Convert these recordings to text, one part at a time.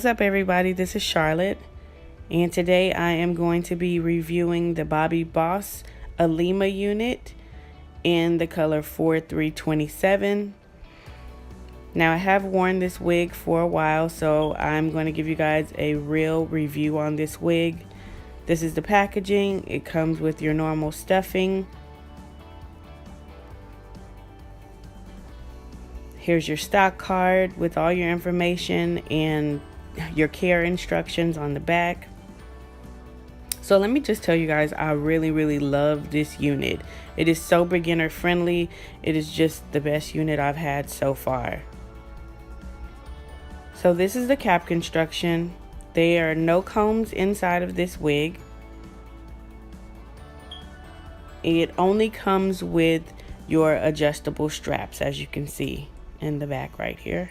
What's up, everybody? This is Charlotte, and today I am going to be reviewing the Bobbi Boss Alima unit in the color 4327. Now, I have worn this wig for a while, so I'm going to give you guys a real review on this wig. This is the packaging. It comes with your normal stuffing. Here's your stock card with all your information and your care instructions on the back. So let me just tell you guys, I really love this unit. It is so beginner friendly. It is just the best unit I've had so far. So this is the cap construction. There are no combs inside of this wig. It only comes with your adjustable straps, as you can see in the back right here.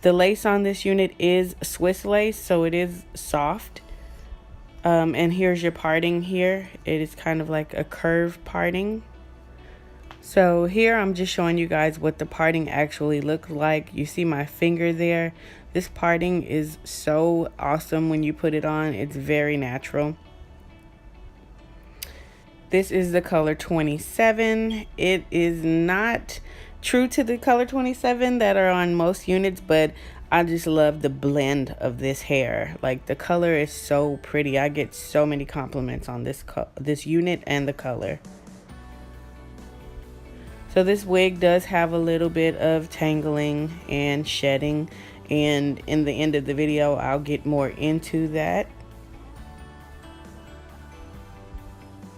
The lace on this unit is Swiss lace, so it is soft. And here's your parting here. It is kind of like a curved parting. So here I'm just showing you guys what the parting actually looks like. You see my finger there. This parting is so awesome when you put it on. It's very natural. This is the color 27. It is not true to the color 27 that are on most units, but I just love the blend of this hair. Like, the color is so pretty. I get so many compliments on this unit and the color. So this wig does have a little bit of tangling and shedding, and in the end of the video I'll get more into that.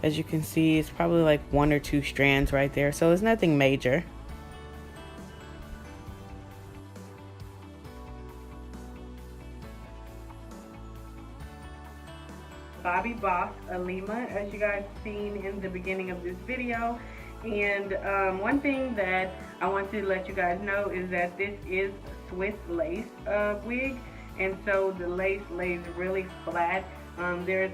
As you can see, it's probably like 1 or 2 strands right there, so it's nothing major. Bobbi Boss Alima, as you guys seen in the beginning of this video. And one thing that I want to let you guys know is that this is Swiss lace wig, and so the lace lays really flat. There's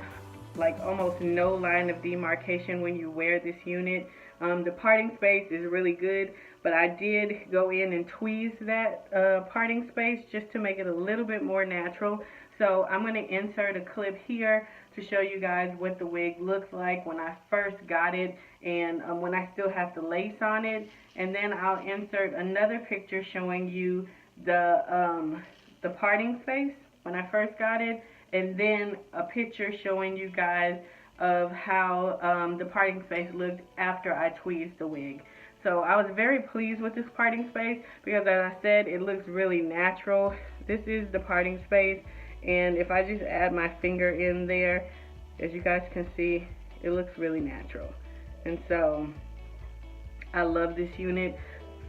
like almost no line of demarcation when you wear this unit. The parting space is really good, but I did go in and tweeze that parting space just to make it a little bit more natural. So I'm going to insert a clip here to show you guys what the wig looks like when I first got it, and when I still have the lace on it. And then I'll insert another picture showing you the parting space when I first got it, and then a picture showing you guys of how the parting space looked after I tweezed the wig. So I was very pleased with this parting space because, as I said, it looks really natural. This is the parting space, and if I just add my finger in there, as you guys can see, it looks really natural. And so I love this unit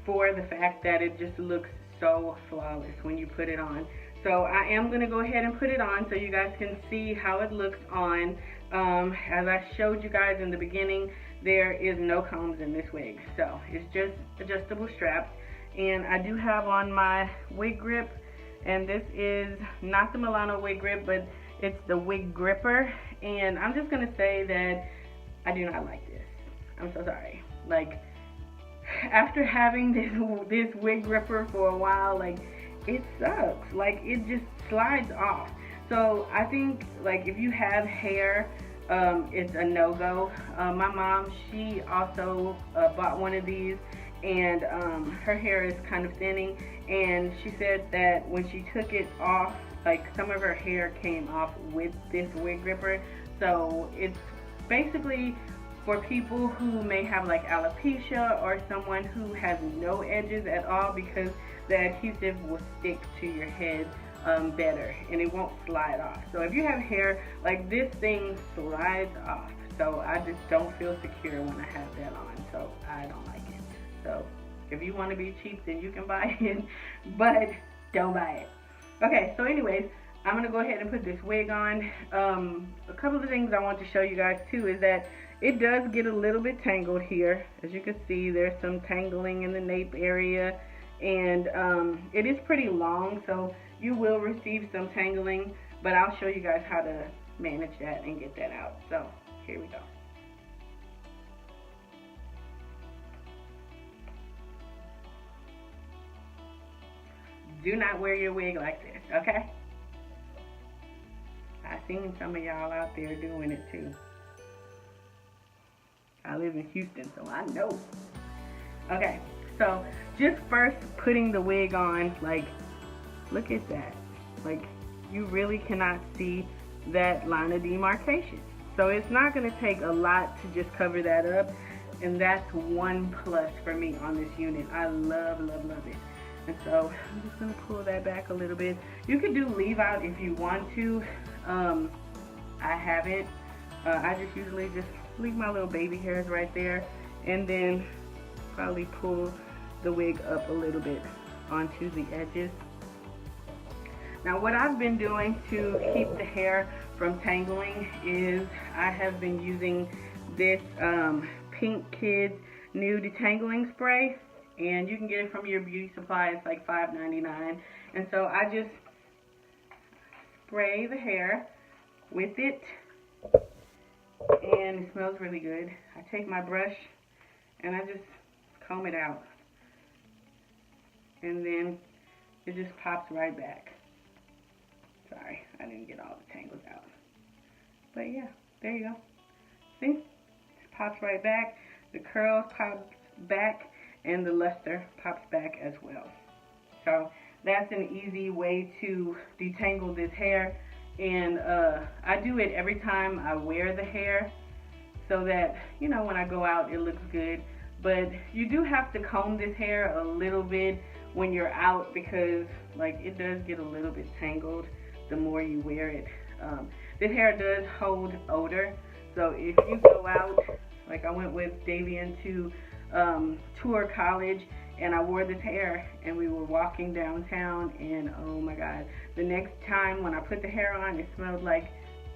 for the fact that it just looks so flawless when you put it on. So I am going to go ahead and put it on so you guys can see how it looks on. As I showed you guys in the beginning, there is no combs in this wig, so it's just adjustable straps. And I do have on my wig grip, and this is not the Milano wig grip, but it's the wig gripper. And I'm just going to say that I do not like this. I'm so sorry. Like, after having this wig gripper for a while, like, it sucks. Like, it just slides off. So I think, like, if you have hair, it's a no-go. My mom, she also bought one of these, and her hair is kind of thinning, and she said that when she took it off, like, some of her hair came off with this wig gripper. So it's basically for people who may have like alopecia, or someone who has no edges at all, because the adhesive will stick to your head better and it won't slide off. So if you have hair, like, this thing slides off, so I just don't feel secure when I have that on, so I don't like it. So if you want to be cheap, then you can buy it, but don't buy it. Okay, so anyways, I'm going to go ahead and put this wig on. A couple of things I want to show you guys too is that it does get a little bit tangled here. As you can see, there's some tangling in the nape area, and it is pretty long, so you will receive some tangling, but I'll show you guys how to manage that and get that out. So here we go. Do not wear your wig like this, okay? I've seen some of y'all out there doing it too. I live in Houston, so I know. Okay, so just first putting the wig on, like, look at that. Like, you really cannot see that line of demarcation. So it's not going to take a lot to just cover that up, and that's one plus for me on this unit. I love, love, love it. And so I'm just going to pull that back a little bit. You could do leave out if you want to. I haven't. I just usually just leave my little baby hairs right there, and then probably pull the wig up a little bit onto the edges. Now what I've been doing to keep the hair from tangling is I have been using this Pink Kids new detangling spray, and you can get it from your beauty supply. It's like $5.99. And so I just spray the hair with it, and it smells really good. I take my brush and I just comb it out, and then it just pops right back. Sorry, I didn't get all the tangles out. But yeah, there you go. See? It pops right back. The curls pop back, and the luster pops back as well. So that's an easy way to detangle this hair. And I do it every time I wear the hair, so that, you know, when I go out it looks good. But you do have to comb this hair a little bit when you're out, because like it does get a little bit tangled the more you wear it. This hair does hold odor, so if you go out, like I went with Davian to tour college, and I wore this hair and we were walking downtown, and oh my god, the next time when I put the hair on, it smelled like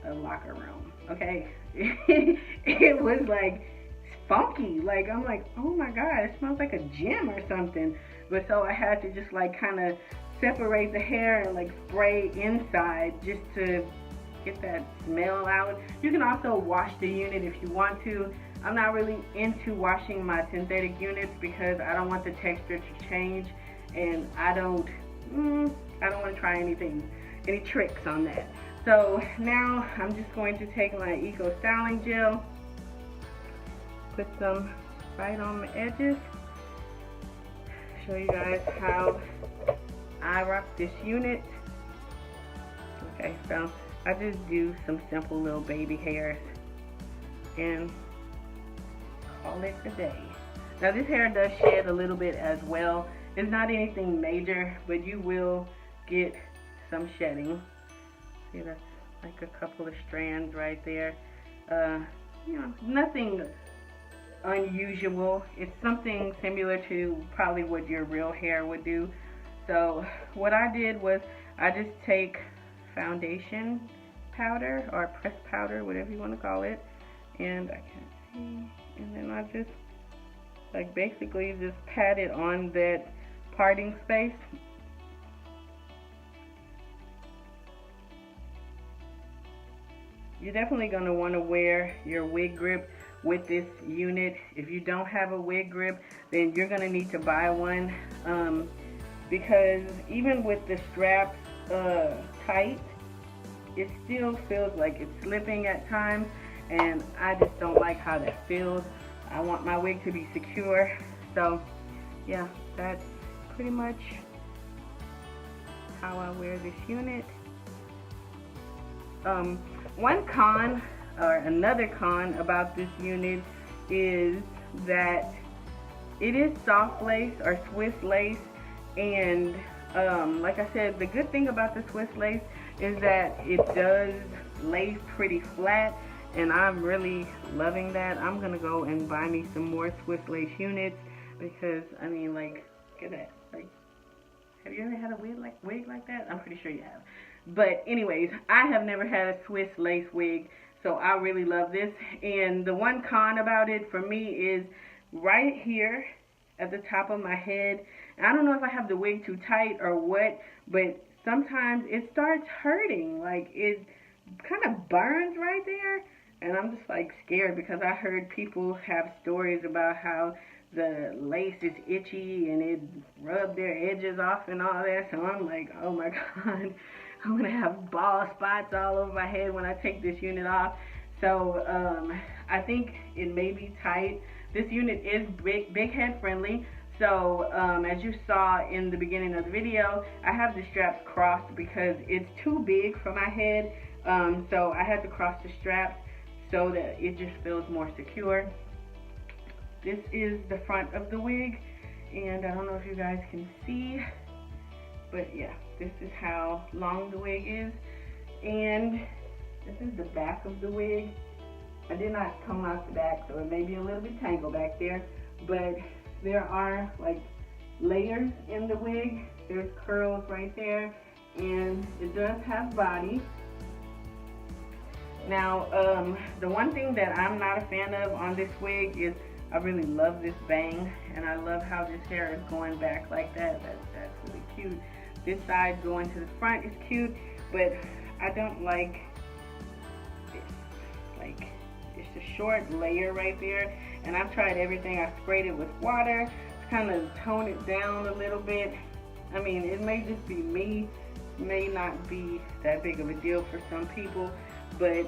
a locker room. Okay, it was like funky. Like, I'm like, oh my god, it smells like a gym or something. But so I had to just like kind of separate the hair and like spray inside just to get that smell out. You can also wash the unit if you want to. I'm not really into washing my synthetic units because I don't want the texture to change, and I don't want to try any tricks on that. So now I'm just going to take my Eco Styling Gel, put some right on the edges, show you guys how I rock this unit. Okay, so I just do some simple little baby hairs and call it a day. Now this hair does shed a little bit as well. It's not anything major, but you will get some shedding. See, that's like a couple of strands right there. You know, nothing unusual. It's something similar to probably what your real hair would do. So what I did was I just take foundation powder or press powder, whatever you want to call it, and I can't see, and then I just like basically just pat it on that parting space. You're definitely going to want to wear your wig grip with this unit. If you don't have a wig grip, then you're going to need to buy one, because even with the straps tight, it still feels like it's slipping at times, and I just don't like how that feels. I want my wig to be secure. So yeah, that's pretty much how I wear this unit. One con, or another con about this unit, is that it is soft lace or Swiss lace, and like I said, the good thing about the Swiss lace is that it does lay pretty flat, and I'm really loving that. I'm gonna go and buy me some more Swiss lace units, because I mean, like, look at that. Like, have you ever had a wig like that? I'm pretty sure you have. But anyways, I have never had a Swiss lace wig, so I really love this. And the one con about it for me is right here at the top of my head. And I don't know if I have the wig too tight or what, but sometimes it starts hurting. Like, it kind of burns right there. And I'm just like scared, because I heard people have stories about how the lace is itchy and it rubbed their edges off and all that. So I'm like, oh my God, I'm gonna have bald spots all over my head when I take this unit off. So I think it may be tight. This unit is big head friendly. So as you saw in the beginning of the video, I have the straps crossed because it's too big for my head. So I had to cross the straps so that it just feels more secure. This is the front of the wig, and I don't know if you guys can see, but yeah, this is how long the wig is. And this is the back of the wig. I did not comb out the back, so it may be a little bit tangled back there, but there are like layers in the wig. There's curls right there, and it does have body. Now, the one thing that I'm not a fan of on this wig is I really love this bang, and I love how this hair is going back like that. That's really cute. This side going to the front is cute, but I don't like this. Like, it's a short layer right there, and I've tried everything. I sprayed it with water to kind of tone it down a little bit. I mean, it may just be me. It may not be that big of a deal for some people, but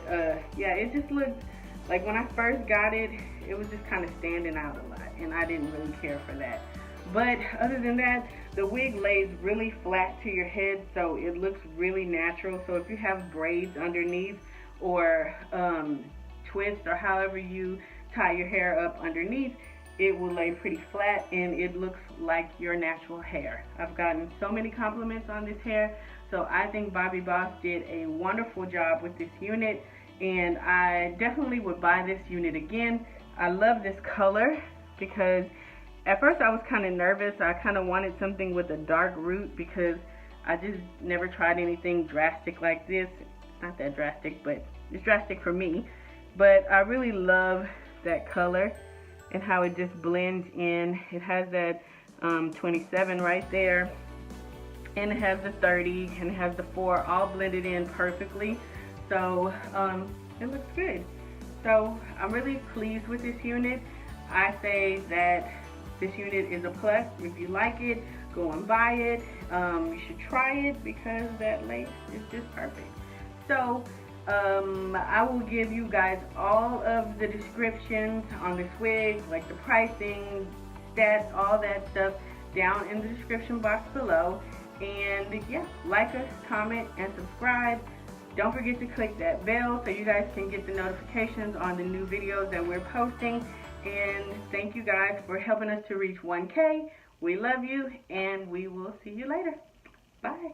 yeah, it just looked like when I first got it, it was just kind of standing out a lot, and I didn't really care for that. But other than that, the wig lays really flat to your head, so it looks really natural. So if you have braids underneath or twists or however you tie your hair up underneath, it will lay pretty flat and it looks like your natural hair. I've gotten so many compliments on this hair, so I think Bobbi Boss did a wonderful job with this unit, and I definitely would buy this unit again. I love this color because at first I was kind of nervous. I kind of wanted something with a dark root because I just never tried anything drastic like this. It's not that drastic, but it's drastic for me. But I really love that color and how it just blends in. It has that 27 right there, and it has the 30, and it has the 4 all blended in perfectly. So it looks good. So I'm really pleased with this unit. I say that this unit is a plus. If you like it, go and buy it. You should try it because that lace is just perfect. So I will give you guys all of the descriptions on this wig, like the pricing, stats, all that stuff down in the description box below. And yeah, like us, comment, and subscribe. Don't forget to click that bell so you guys can get the notifications on the new videos that we're posting. And thank you guys for helping us to reach 1K. We love you, and we will see you later. Bye.